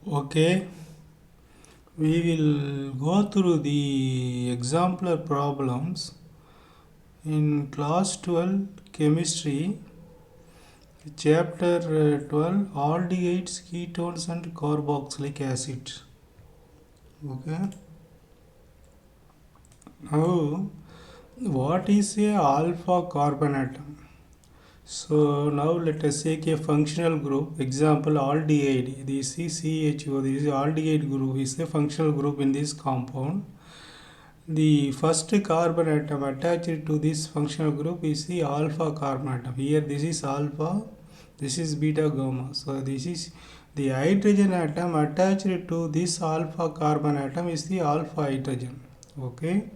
Okay, we will go through the exemplar problems in class 12 chemistry, chapter 12 aldehydes, ketones and carboxylic acids. Okay, now what is a alpha carbon atom? So now let us take a functional group. Example aldehyde. This is CHO. This is aldehyde group. Is a functional group in this compound. The first carbon atom attached to this functional group is the alpha carbon atom. Here this is alpha, this is beta gamma. So this is the hydrogen atom attached to this alpha carbon atom is the alpha hydrogen. Okay.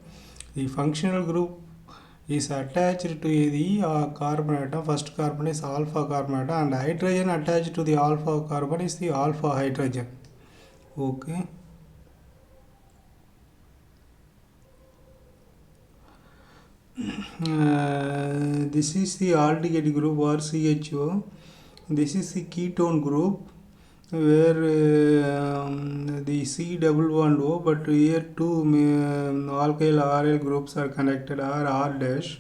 The functional group is attached to the carbon atom. First carbon is alpha carbon atom and hydrogen attached to the alpha carbon is the alpha hydrogen. Okay. This is the aldehyde group or CHO. This is the ketone group where the C double bond O, but here two alkyl RL groups are connected R dash.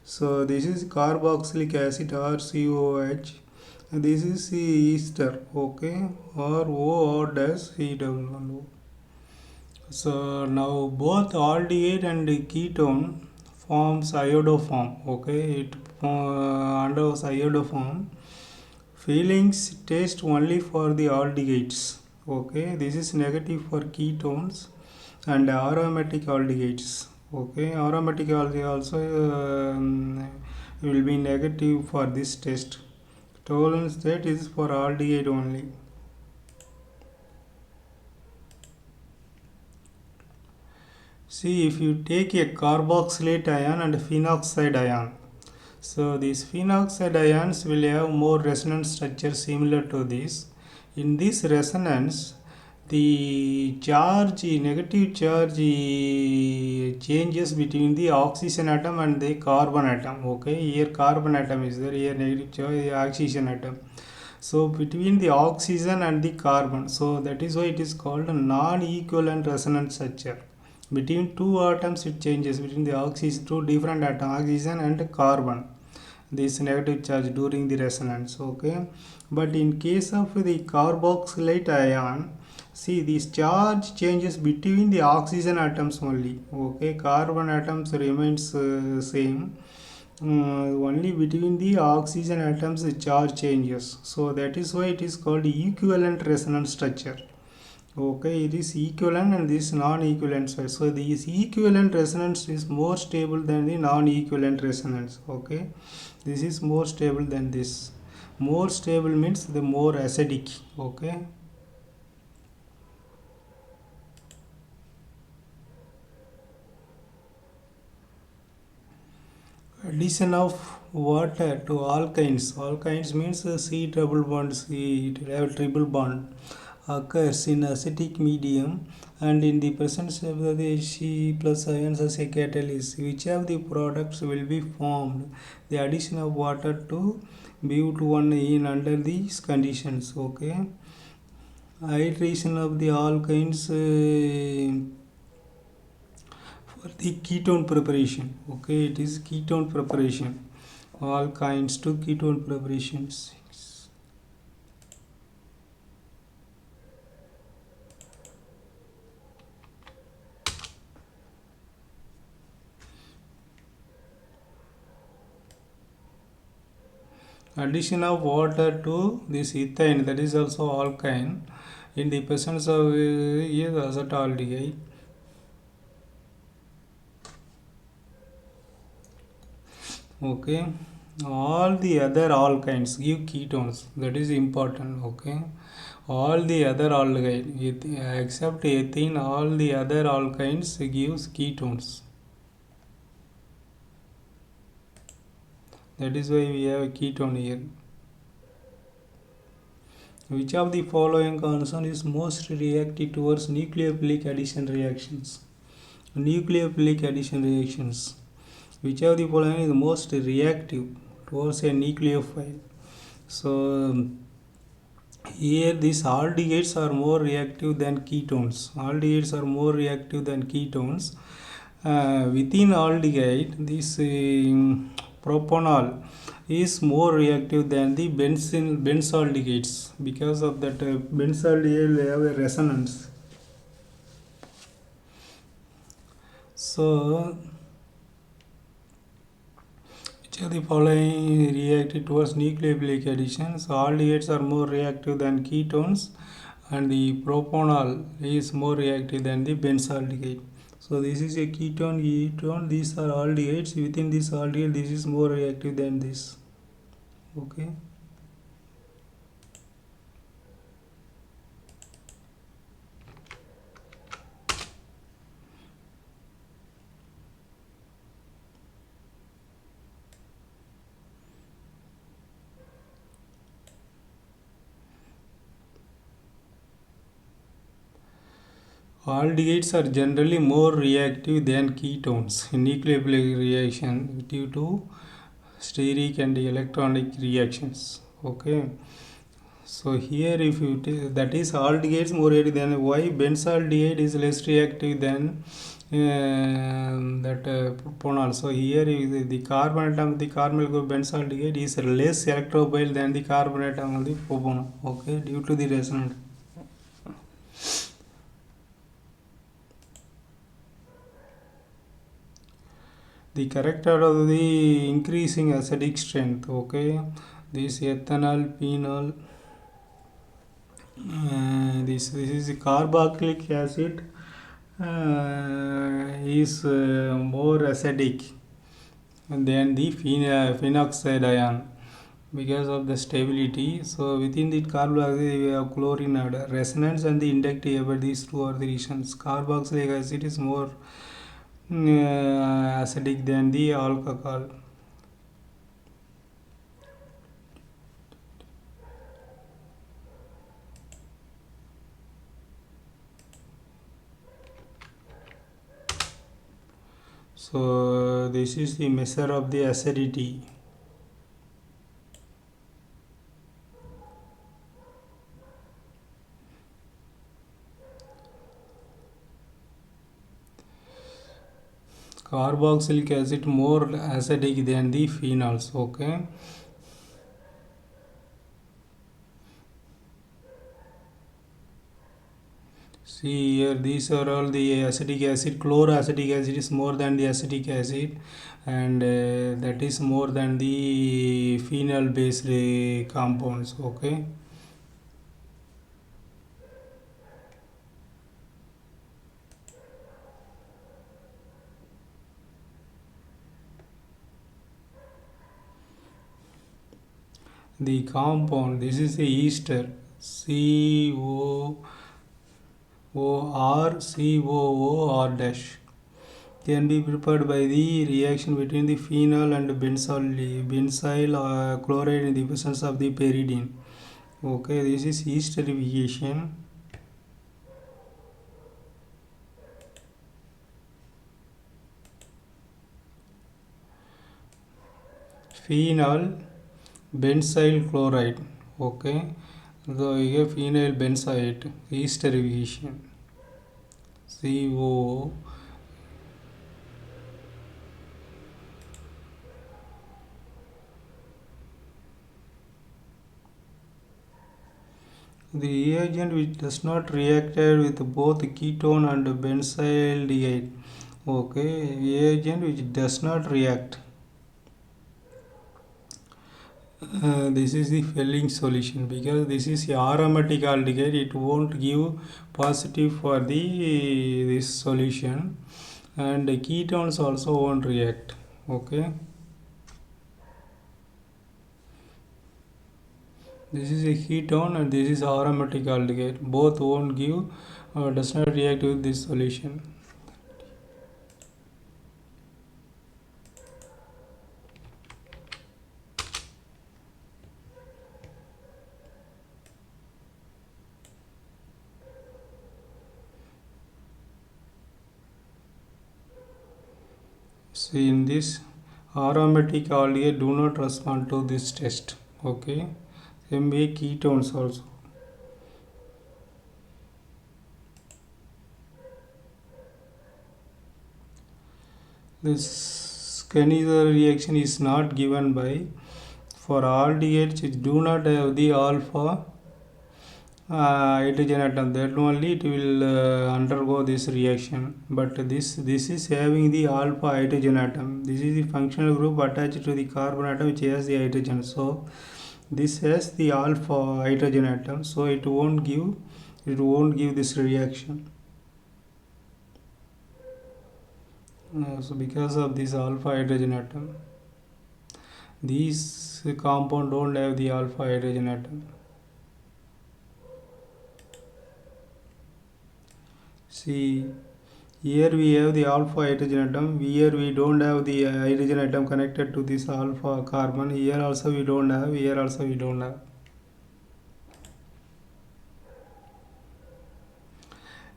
So this is carboxylic acid or COH. This is the ester, okay, or O dash C double bond O. So now both aldehyde and ketone forms iodoform. Okay, it undergoes iodoform. Feelings taste only for the aldehydes. Okay, this is negative for ketones and aromatic aldehydes. Okay, aromatic aldehyde also will be negative for this test. Tolerance state is for aldehyde only. See, if you take a carboxylate ion and phenoxide ion, so these phenoxide ions will have more resonance structure similar to this. In this resonance, the charge, negative charge changes between the oxygen atom and the carbon atom. Okay, here carbon atom is there, here negative charge, oxygen atom. So between the oxygen and the carbon, so that is why it is called a non-equivalent resonance structure. Between two atoms it changes between the oxygen, two different atoms, oxygen and carbon, this negative charge during the resonance. Okay, but in case of the carboxylate ion, see this charge changes between the oxygen atoms only. Okay, carbon atoms remains same. Only between the oxygen atoms the charge changes, so that is why it is called equivalent resonance structure. Okay, it is equivalent and this non-equivalent side. So this equivalent resonance is more stable than the non-equivalent resonance. Okay, this is more stable than this. More stable means the more acidic. Okay. Addition of water to alkynes. Alkynes means C double bond C, it will have triple bond, occurs in acidic medium and in the presence of the C plus ions as a catalyst. Which of the products will be formed? The addition of water to but1 in under these conditions. Okay. Hydration of the alkynes for the ketone preparation. Okay, it is ketone preparation. Alkynes to ketone preparations. Addition of water to this ethane, that is also alkyne, in the presence of acetaldehyde. Okay, all the other alkynes give ketones, that is important. Okay, all the other alkyne except ethene, all the other alkynes gives ketones. That is why we have a ketone here. Which of the following concern is most reactive towards nucleophilic addition reactions? Nucleophilic addition reactions. Which of the following is most reactive towards a nucleophile? So Here these aldehydes are more reactive than ketones. Aldehydes are more reactive than ketones. Within aldehyde, this propanol is more reactive than the benzaldehydes. Because of that, benzaldehyde have a resonance. So which of the following reacted towards nucleophilic addition? So aldehydes are more reactive than ketones, and the propanol is more reactive than the benzaldehyde. So this is a ketone. These are aldehydes. Within this aldehyde, this is more reactive than this. Okay. Aldehydes are generally more reactive than ketones in nucleophilic reaction due to steric and electronic reactions. Okay. So here if you that is aldehydes more reactive than why benzaldehyde is less reactive than that propanol. So here is the carbon atom of the carbonyl group benzaldehyde is less electrophile than the carbon atom of the propanol. Okay, due to the resonance. The character of the increasing acidic strength. Okay, this ethanol, phenol. This is the carboxylic acid is more acidic than the phenoxide ion because of the stability. So within the carboxylic we have chlorine resonance and the inductive, but these two are the reasons. Carboxylic acid is more acidic than the alcohol. So this is the measure of the acidity. Carboxylic acid more acidic than the phenols. Okay. See here, these are all the acetic acid. Chloroacetic acid is more than the acetic acid, and that is more than the phenol based compounds. Okay. The compound, this is the ester, COOR dash, can be prepared by the reaction between the phenol and benzyl chloride in the presence of the pyridine. Okay, this is esterification. Phenol benzyl chloride. Okay, so you have phenyl benzoate esterification. CO. The reagent which does not react with both ketone and benzaldehyde. Okay, reagent which does not react. This is the Fleming solution, because this is a aromatic aldehyde. It won't give positive for the this solution, and ketones also won't react. Okay. This is a ketone and this is aromatic aldehyde. Both won't give does not react with this solution. So in this aromatic aldehyde do not respond to this test. Okay. Same way ketones also. This Kenizer reaction is not given by for aldehydes which do not have the alpha hydrogen atom, that only it will undergo this reaction. But this is having the alpha hydrogen atom. This is the functional group attached to the carbon atom which has the hydrogen. So this has the alpha hydrogen atom, so it won't give this reaction. So because of this alpha hydrogen atom, these compound don't have the alpha hydrogen atom. See, here we have the alpha hydrogen atom. Here we don't have the hydrogen atom connected to this alpha carbon. Here also we don't have. Here also we don't have.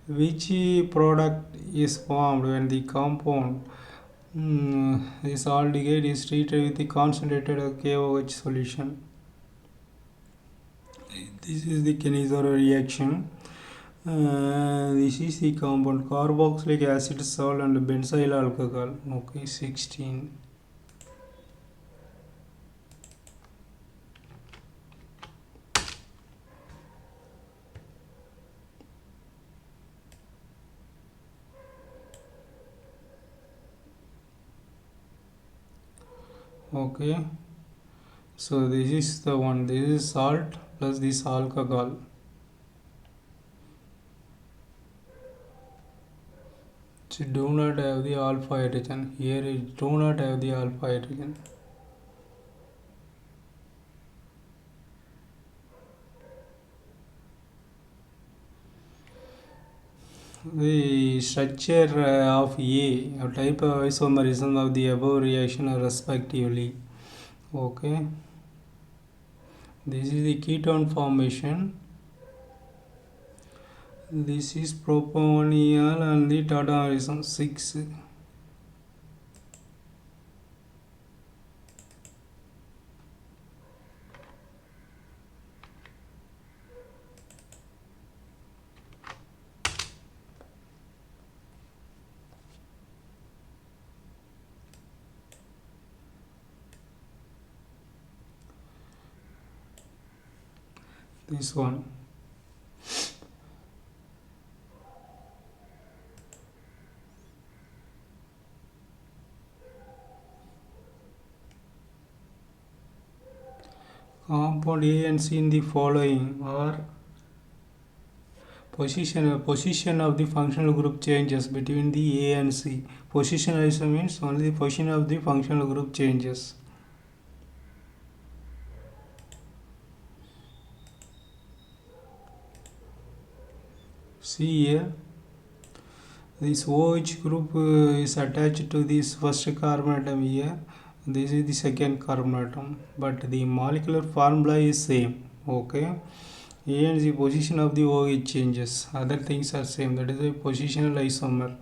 Which product is formed when the compound this aldehyde is treated with the concentrated KOH solution? This is the Kenizer reaction. This is the compound carboxylic acid salt and benzyl alcohol. Okay, 16. Okay, so this is the one. This is salt plus this alcohol. So do not have the alpha hydrogen. Here it do not have the alpha hydrogen. The structure of A, type of isomerism of the above reaction are respectively. Okay, this is the ketone formation. This is propanol and the tautomerism 6. This one. Compound A and C in the following are position of the functional group changes between the A and C. Position also means only the position of the functional group changes. See here, this OH group is attached to this first carbon atom here. This is the second carbon atom, but the molecular formula is same. Okay, A and the position of the OH changes. Other things are same. That is a positional isomer.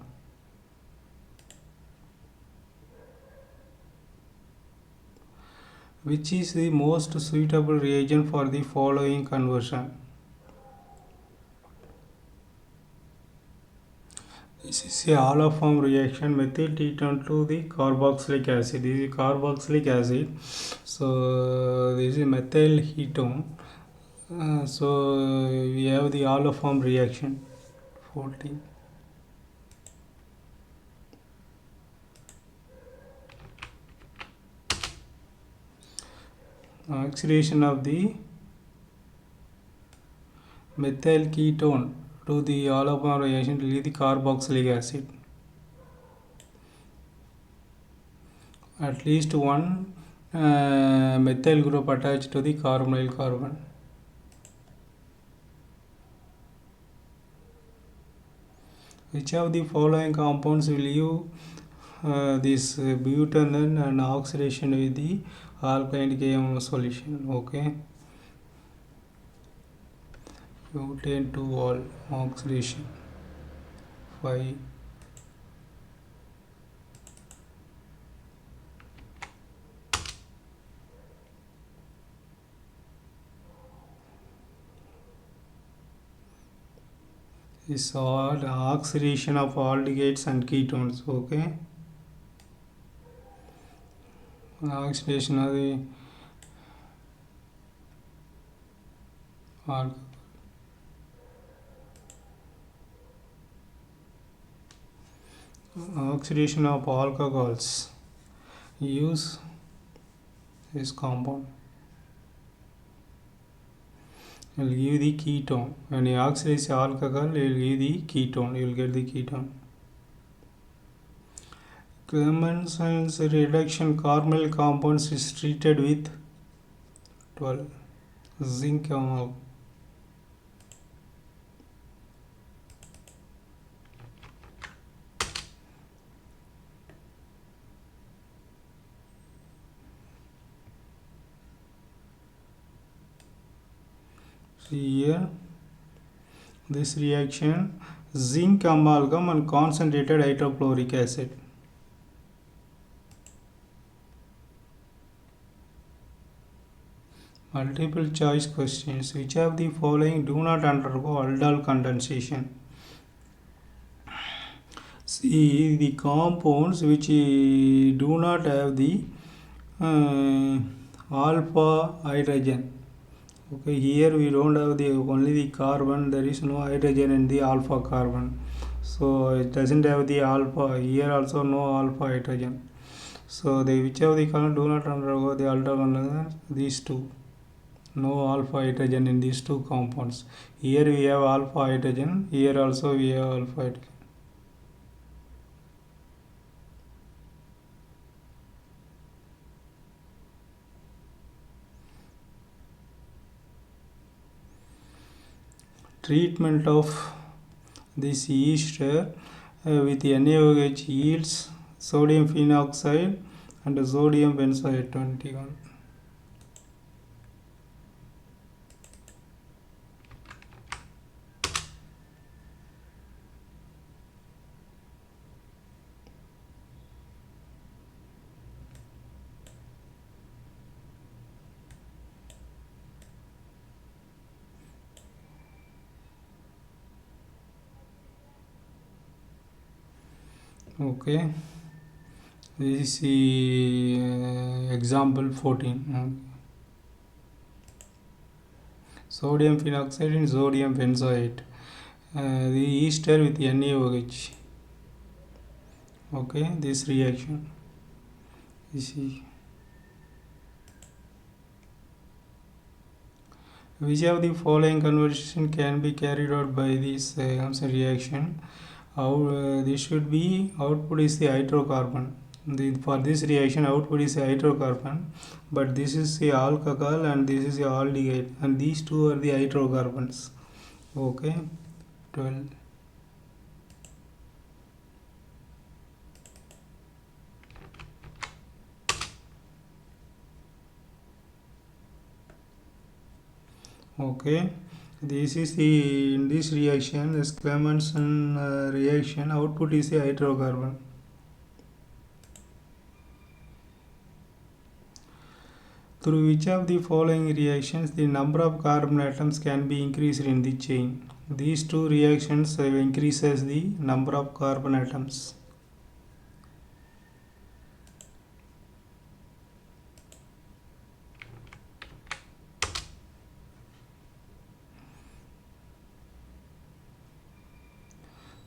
Which is the most suitable reagent for the following conversion? This is a holoform reaction, methyl ketone to the carboxylic acid. This is carboxylic acid. So this is methyl ketone. So we have the holoform reaction. 14. Oxidation of the methyl ketone to the holoform reaction to the carboxylic acid. At least one methyl group attached to the carbonyl carbon. Which of the following compounds will you this butane and oxidation with the alkaline KM solution? Okay, butane to all oxidation 5. Is all oxidation of aldehydes and ketones. Okay, oxidation of the alcohol. Oxidation of alcohols. Use this compound. It will give the ketone. When you oxidize alcohol, it will give the ketone. You will get the ketone. Clemenson's reduction carbonyl compounds is treated with 12 zinc amalgam. See here, this reaction, zinc amalgam and concentrated hydrochloric acid. Multiple choice questions. Which of the following do not undergo aldol condensation? See, the compounds which do not have the alpha hydrogen. Okay, here we don't have the only the carbon. There is no hydrogen in the alpha carbon, so it doesn't have the alpha. Here also no alpha hydrogen. So the which of the column do not undergo the aldol condensation? These two. No alpha hydrogen in these two compounds. Here we have alpha hydrogen. Here also we have alpha hydrogen. Treatment of this yeast with NaOH yields sodium phenoxide and sodium benzoate 21. Okay, this is example 14. Sodium phenoxide and sodium benzoate. The ester with NaOH. Okay, this reaction. This is which of the following conversion can be carried out by this reaction? This should be output is the hydrocarbon. For this reaction, output is the hydrocarbon, but this is the alcohol and this is the aldehyde, and these two are the hydrocarbons. Okay, 12. Okay, this is the in this reaction, this Clemmenson reaction, output is the hydrocarbon. Through which of the following reactions the number of carbon atoms can be increased in the chain? These two reactions increases the number of carbon atoms.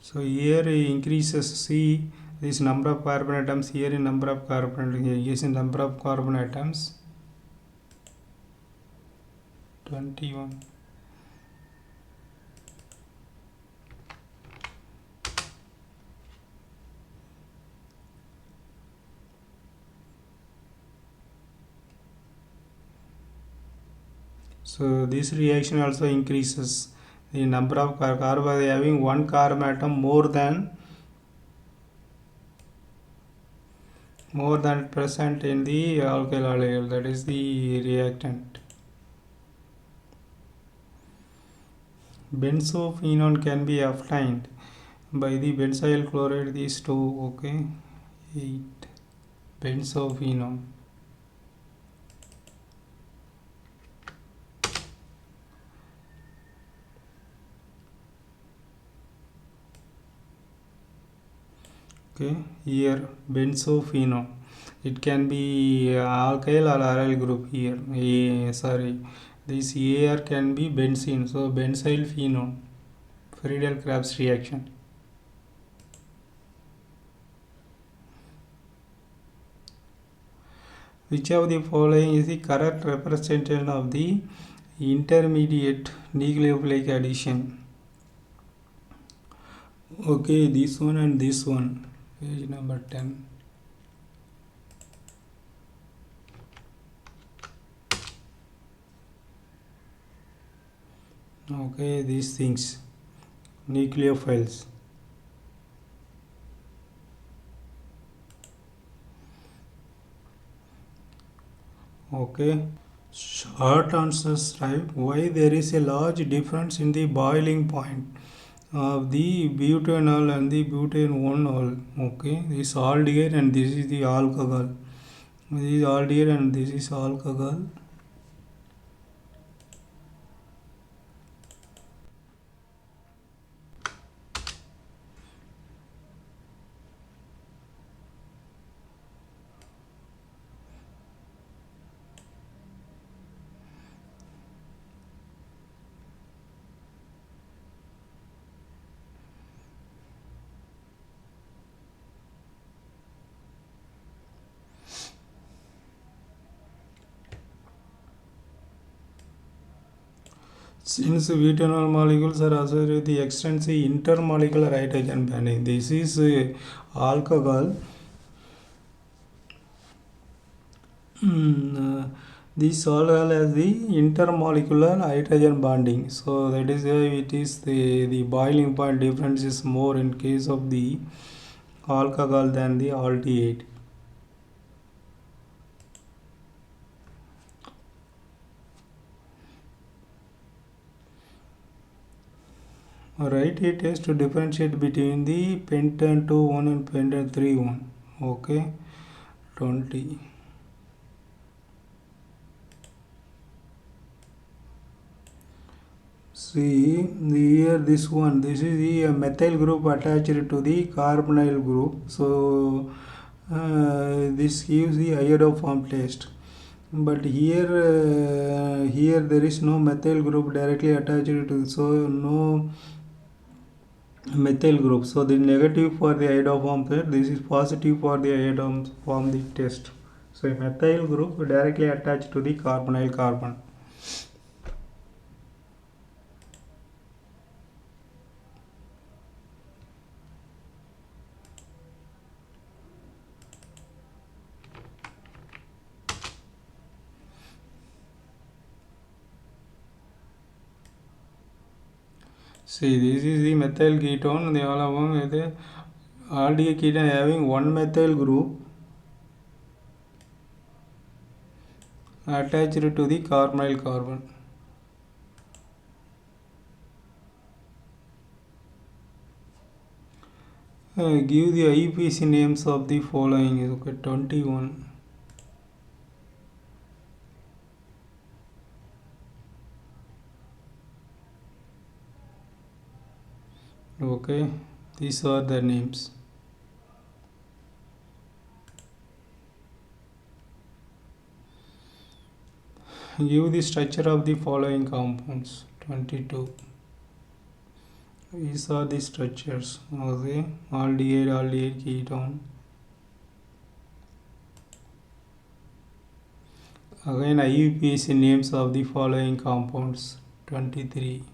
So here increases, see this number of carbon atoms, here in number of carbon, here is in number of carbon atoms 21. So this reaction also increases the number of carbon having one carbon atom more than present in the alkyl aldehyde, that is the reactant. Benzophenone can be obtained by the benzyl chloride, these two. Okay, 8 benzophenone. Okay, here benzophenone. It can be alkyl or aryl group here. This AR can be benzene, so benzyl phenol, Friedel-Crafts reaction. Which of the following is the correct representation of the intermediate nucleophilic addition? Okay, this one and this one, page number 10. Okay, these things, nucleophiles. Okay, short answers, right? Why there is a large difference in the boiling point of the butanol and the butanol? Okay, this aldehyde and this is the alcohol. This is aldehyde and this is alcohol. Since butanol molecules are associated with the extensive intermolecular hydrogen bonding, this is alcohol. This alcohol has the intermolecular hydrogen bonding, so that is why it is the boiling point difference is more in case of the alcohol than the aldehyde. Write a test to differentiate between the pentane 2,1 and pentane 3,1. Okay, 20. See here, this one, this is the methyl group attached to the carbonyl group, so this gives the iodoform taste. But here there is no methyl group directly attached to, so no methyl group, so the negative for the iodoform test, this is positive for the iodoform the test. So a methyl group directly attached to the carbonyl carbon. See, this is the methyl ketone. They all have with the aldehyde ketone having one methyl group attached to the carbonyl carbon. Give the IUPAC names of the following. Okay, 21. Okay, these are the names. Give the structure of the following compounds. 22. These are the structures. Okay, aldehyde ketone. Again, IUPAC names of the following compounds. 23.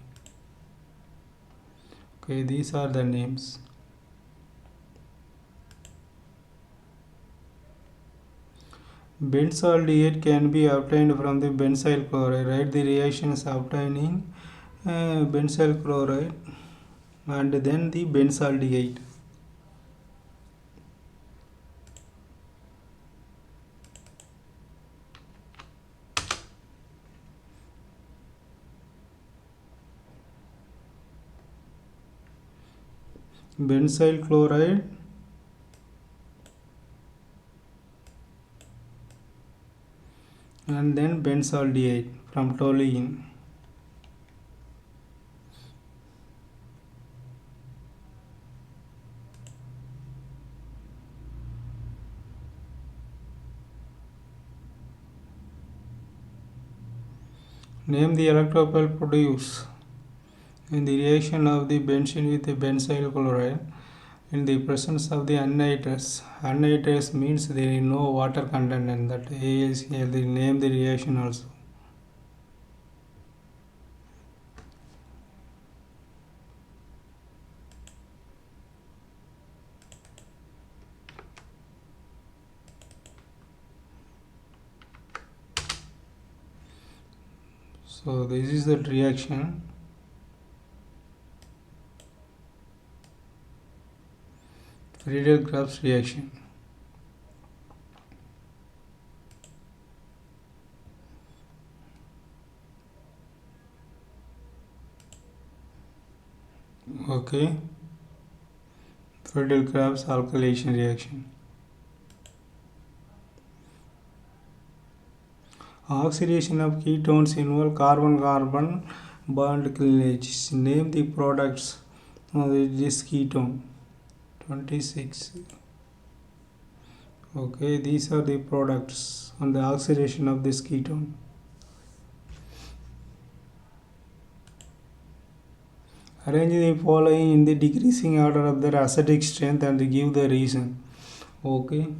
Okay, these are the names. Benzaldehyde can be obtained from the benzyl chloride. Write the reactions obtaining benzyl chloride and then the benzaldehyde. Benzyl chloride and then benzaldehyde from toluene. Name the electrophile produced in the reaction of the benzene with the benzyl chloride in the presence of the anhydrous. Anhydrous means there is no water content in that. AlCl, they name the reaction also. So this is the reaction. Friedel-Crafts reaction. Okay. Friedel-Crafts alkylation reaction. Oxidation of ketones involve carbon-carbon bond cleavage. Name the products of this ketone. 26. Okay, these are the products on the oxidation of this ketone. Arrange the following in the decreasing order of their acidic strength and give the reason. Okay.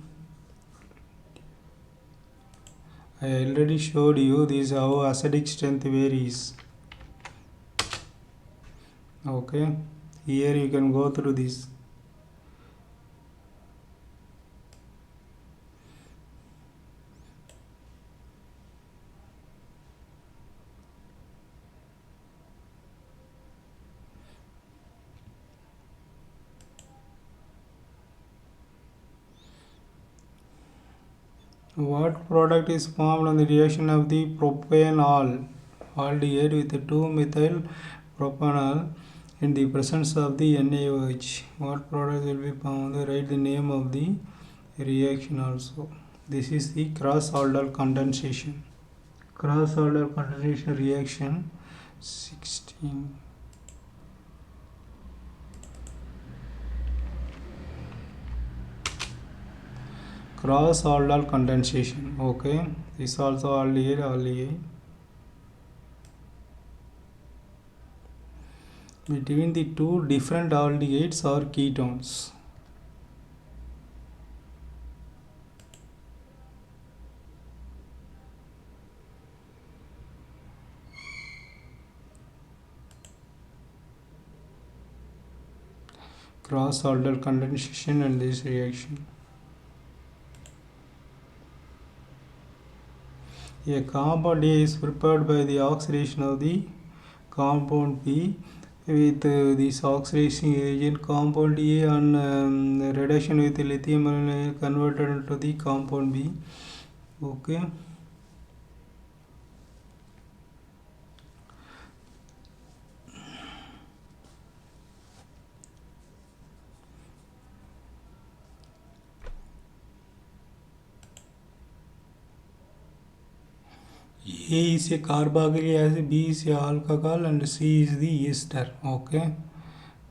I already showed you this how acidic strength varies. Okay. Here you can go through this. What product is formed on the reaction of the propanol aldehyde with 2-methyl propanol in the presence of the NaOH? What product will be found? Write the name of the reaction also. This is the cross-aldol condensation. Cross-aldol condensation reaction 16. Cross-aldol condensation. Okay, this also aldehyde. Between the two different aldehydes or ketones. Cross-aldol condensation and this reaction. A compound A is prepared by the oxidation of the compound B with this oxidation agent compound A and reduction with lithium ion converted into the compound B. Okay. A is a carboxylic acid, B is a alcohol and C is the ester. Okay.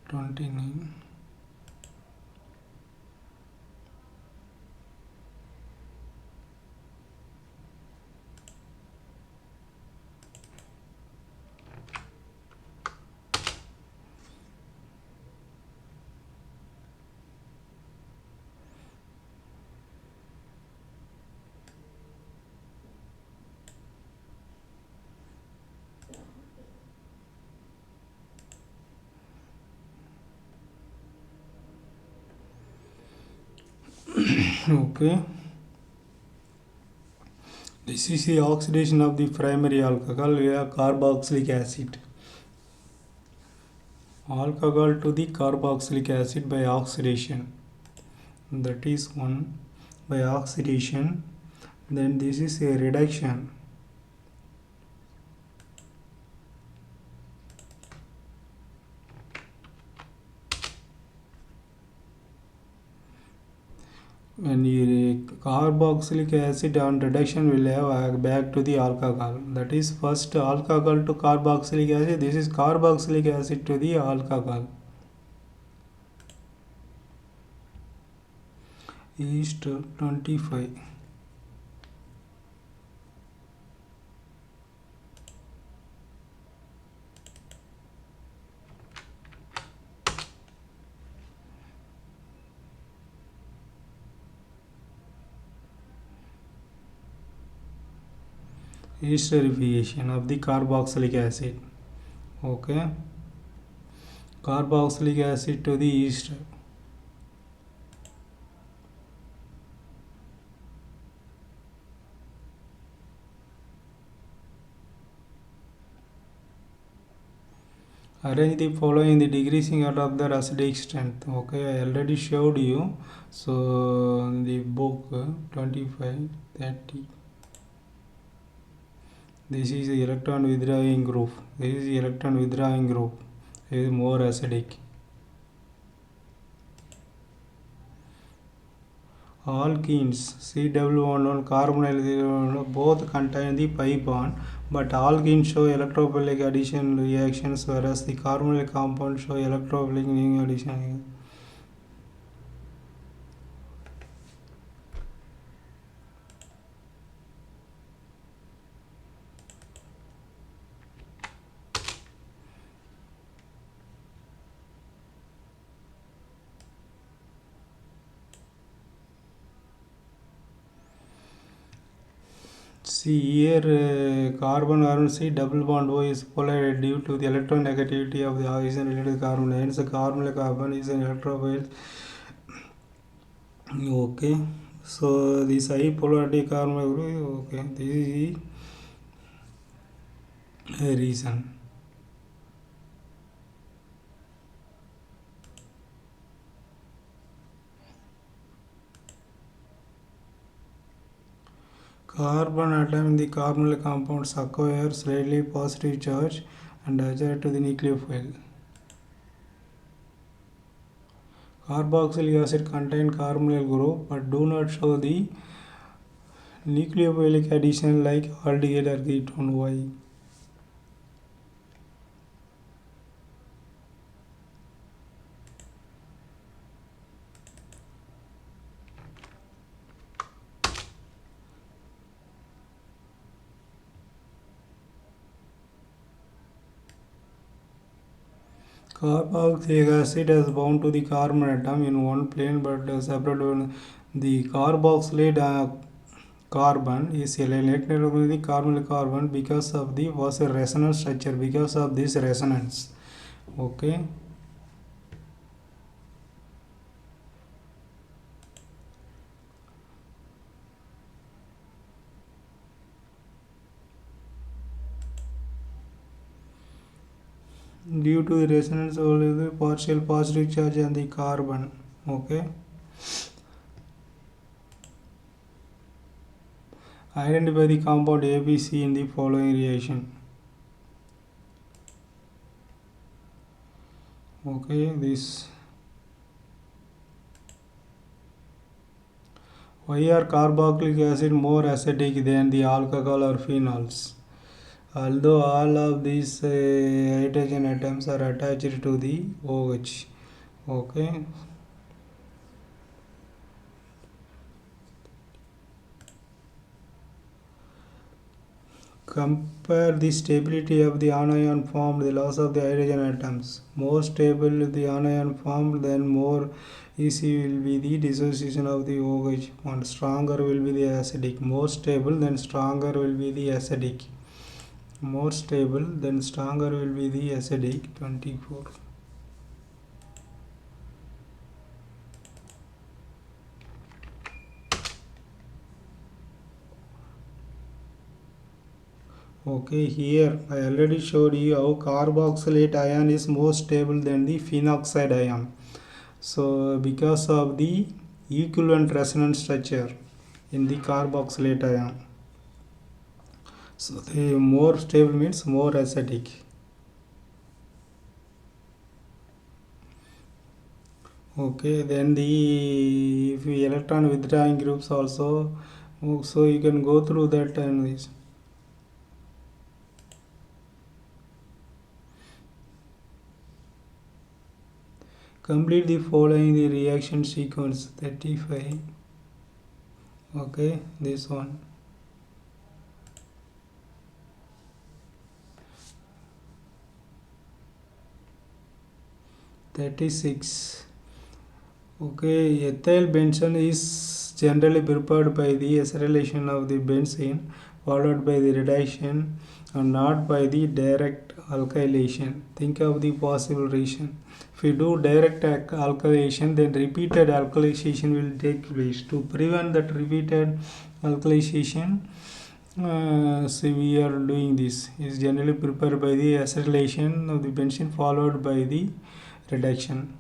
29. Okay. This is the oxidation of the primary alcohol via carboxylic acid. Alcohol to the carboxylic acid by oxidation. That is one by oxidation. Then this is a reduction. When you carboxylic acid on reduction will have back to the alcohol. That is first alcohol to carboxylic acid. This is carboxylic acid to the alcohol. Is 25. esterification of the carboxylic acid. Okay, carboxylic acid to the ester. Arrange the following in the decreasing order of their acidic strength. Okay, I already showed you. So the book 25, 30. This is the electron withdrawing group. This is the electron withdrawing group. It is more acidic. Alkenes CW11 carbonyl both contain the pi bond, but alkenes show electrophilic addition reactions, whereas the carbonyl compounds show electrophilic addition. See here, carbon iron C double bond O is polar due to the electronegativity of the oxygen related carbon. Hence, the carbonyl carbon is an electrophile. Okay, so this high polarity carbonyl group. Okay, this is the reason. Carbon atom in the carbonyl compounds acquire slightly positive charge and attach to the nucleophile. Carboxylic acid contain carbonyl group but do not show the nucleophilic addition like aldehyde or ketone. Why? Carboxylic acid is bound to the carbon atom in one plane but separate. The carboxylate carbon is elected with the carbonyl carbon because of the was a resonance structure, because of this resonance. Okay. Due to the resonance only the partial positive charge on the carbon. Okay. Identify the compound ABC in the following reaction. Okay, this. Why are carboxylic acid more acidic than the alcohol or phenols? Although all of these hydrogen atoms are attached to the OH. Okay. Compare the stability of the anion formed, the loss of the hydrogen atoms. More stable the anion formed, then more easy will be the dissociation of the OH bond. Stronger will be the acidic. More stable, then stronger will be the acidic. More stable, then stronger will be the acidic. 24. Okay, here I already showed you how carboxylate ion is more stable than the phenoxide ion. So because of the equivalent resonance structure in the carboxylate ion. So the more stable means more acidic. Okay, then the if electron withdrawing groups also, so you can go through that and this. Complete the following the reaction sequence. 35. Okay, this one. 36. Okay, ethyl benzene is generally prepared by the acetylation of the benzene, followed by the reduction and not by the direct alkylation. Think of the possible reason. If you do direct alkylation, then repeated alkylation will take place. To prevent that repeated alkylation, so we are doing this is generally prepared by the acetylation of the benzene followed by the reduction.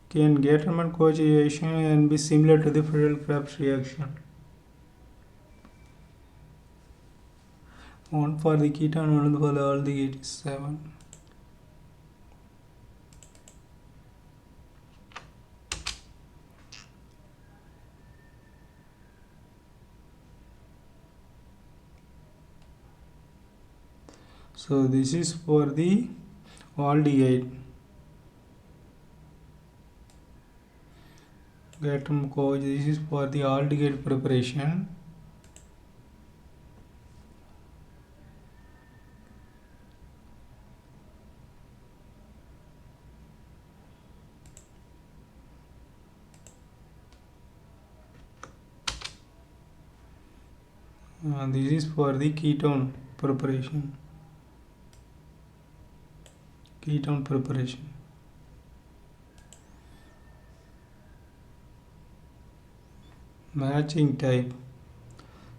Can Gatterman coagulation and be similar to the Friedel-Crafts reaction? One for the ketone, one for the aldehyde is 7. So this is for the aldehyde. Gatterman coagulation, this is for the aldehyde preparation. This is for the ketone preparation. Matching type.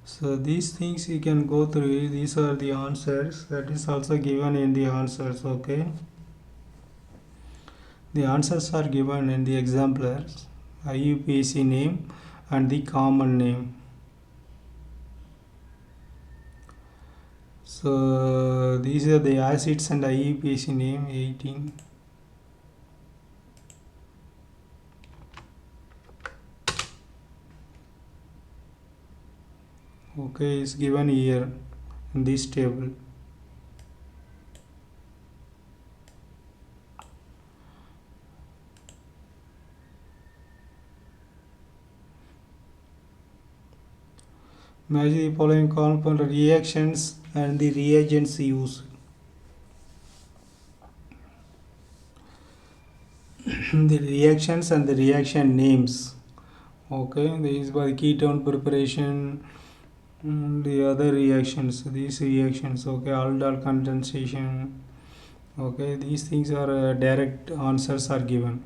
So these things you can go through. These are the answers that is also given in the answers. Okay, the answers are given in the exemplars, IUPAC name and the common name. So these are the acids and IUPAC name 18. Okay, is given here in this table. Match the following compound reactions and the reagents used. The reactions and the reaction names. Okay, these by ketone preparation, the other reactions, these reactions. Okay, aldol condensation. Okay, these things are direct answers are given.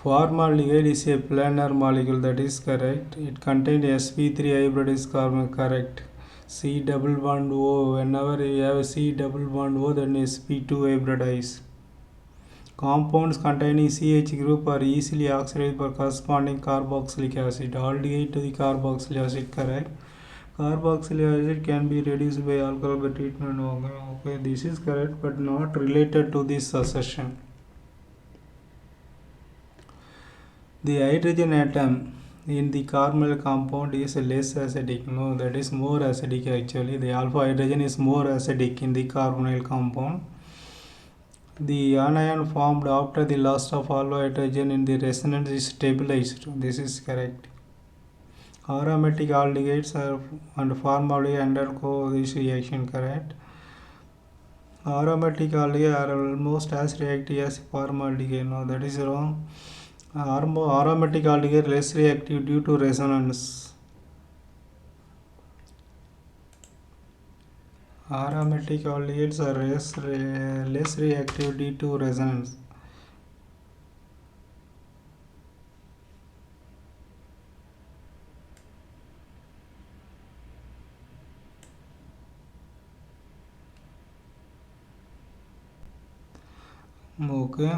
Formaldehyde is a planar molecule, that is correct. It contains sp3 hybridized carbon, correct. C double bond O, whenever you have C double bond O, then sp2 hybridized. Compounds containing CH group are easily oxidized by corresponding carboxylic acid. Aldehyde to the carboxylic acid, correct. Carboxylic acid can be reduced by alcohol by treatment. Okay, this is correct, but not related to this assertion. The hydrogen atom in the carbonyl compound is less acidic. No, that is more acidic actually. The alpha hydrogen is more acidic in the carbonyl compound. The anion formed after the loss of alpha hydrogen in the resonance is stabilized. This is correct. Aromatic aldehydes and formaldehyde undergo this reaction, correct. Aromatic aldehydes are almost as reactive as formaldehyde. No, that is wrong. Aromatic aldehyde less reactive due to resonance. Aromatic aldehydes are less reactive due to resonance. Okay.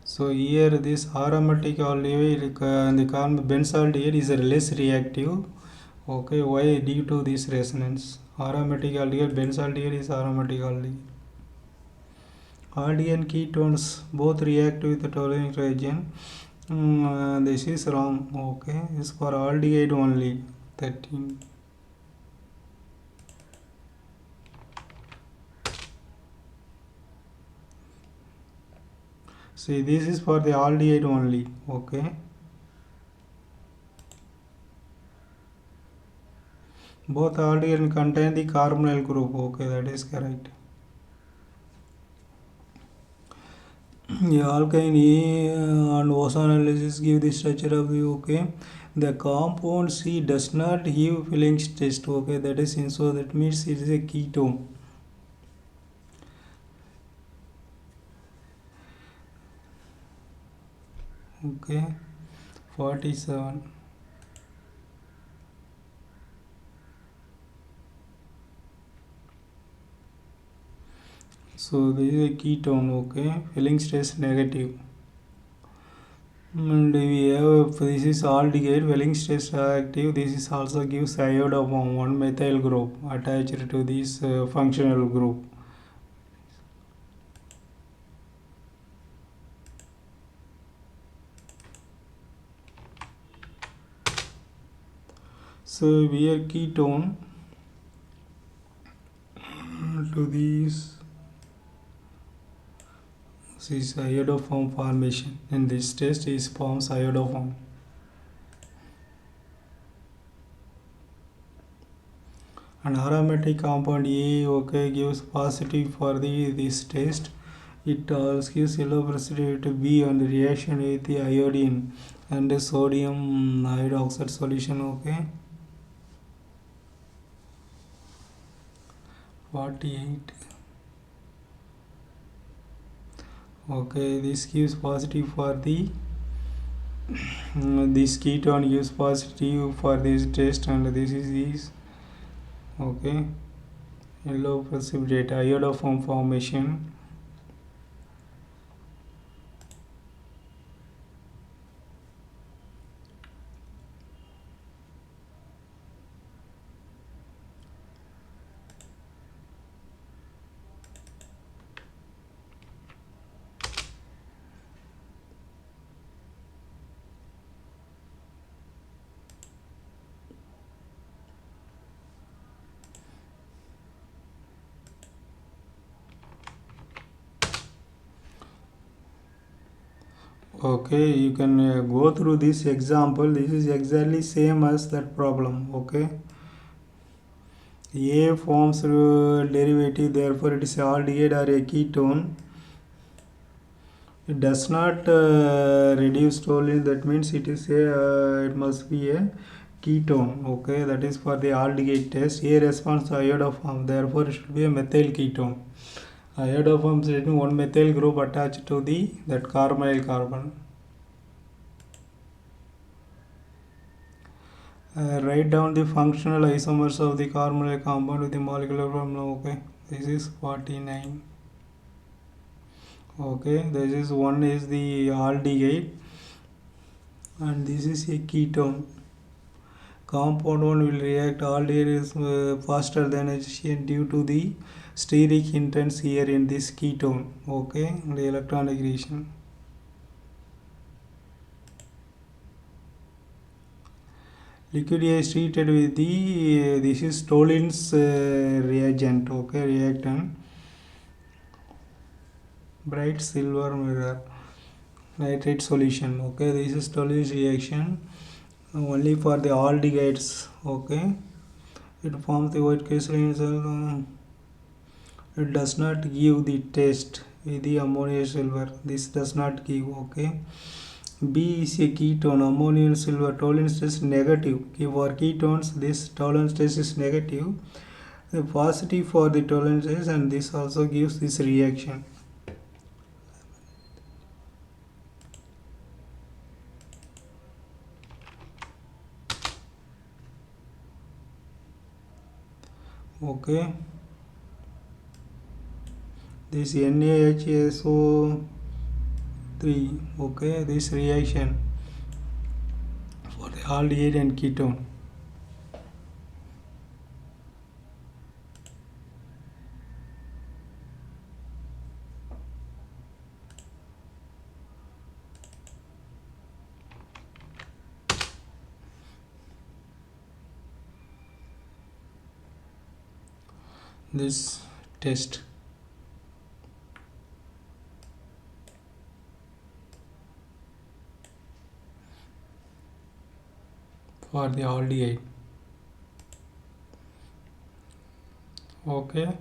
So here this aromatic aldehyde, the benzaldehyde is less reactive. Okay, why? Due to this resonance. Aromatic aldehyde, benzaldehyde is aromatic aldehyde. Aldehyde and ketones both react with the toluene reagent. This is wrong. Okay, this is for aldehyde only. 13. See, this is for the aldehyde only. Okay. Both aldehyde contain the carbonyl group. Okay, that is correct. Yeah, alkyne A and ozone analysis give the structure of the okay. The compound C does not give filling test. Okay, that is in, so that means it is a ketone. Okay, 47. So this is a ketone. Okay, filling stress negative. And we have this is aldehyde filling stress active. This is also gives iodoform one methyl group attached to this functional group. So we are ketone to these. This is iodoform formation. In this test is forms iodoform. An aromatic compound A okay gives positive for the this test. It also gives yellow precipitate B on the reaction with the iodine and the sodium hydroxide solution. Okay, 48. Okay, this gives positive for the this ketone gives positive for this test, and this is this. Okay, yellow precipitate iodoform formation. Okay, you can go through this example. This is exactly same as that problem. Okay, A forms derivative, therefore it is aldehyde or a ketone. It does not reduce toluene. That means it is a it must be a ketone. Okay, that is for the aldehyde test. A responds to iodoform, therefore it should be a methyl ketone. Iodoform is written one methyl group attached to the that carbonyl carbon. Write down the functional isomers of the carbonyl compound with the molecular formula. Okay, this is 49. Okay, this is one is the aldehyde and this is a ketone. Compound 1 will react aldehyde is faster than Hn due to the steric hindrance here in this ketone. Okay, the electron degradation. Liquid A is treated with the this is Toluene's reagent. Okay, reactant. Bright silver mirror nitrate solution. Okay, this is Toluene's reaction only for the aldehydes. Okay, it forms the white crystalline. It does not give the taste with the ammonia silver. This does not give. Okay, B is a ketone. Ammonium silver. Tolerance test negative. For ketones, this tolerance test is negative. The positive for the tolerance test, and this also gives this reaction. Okay, this NaHSO3. Okay, this reaction for the aldehyde and ketone. This test for the aldehyde. Okay.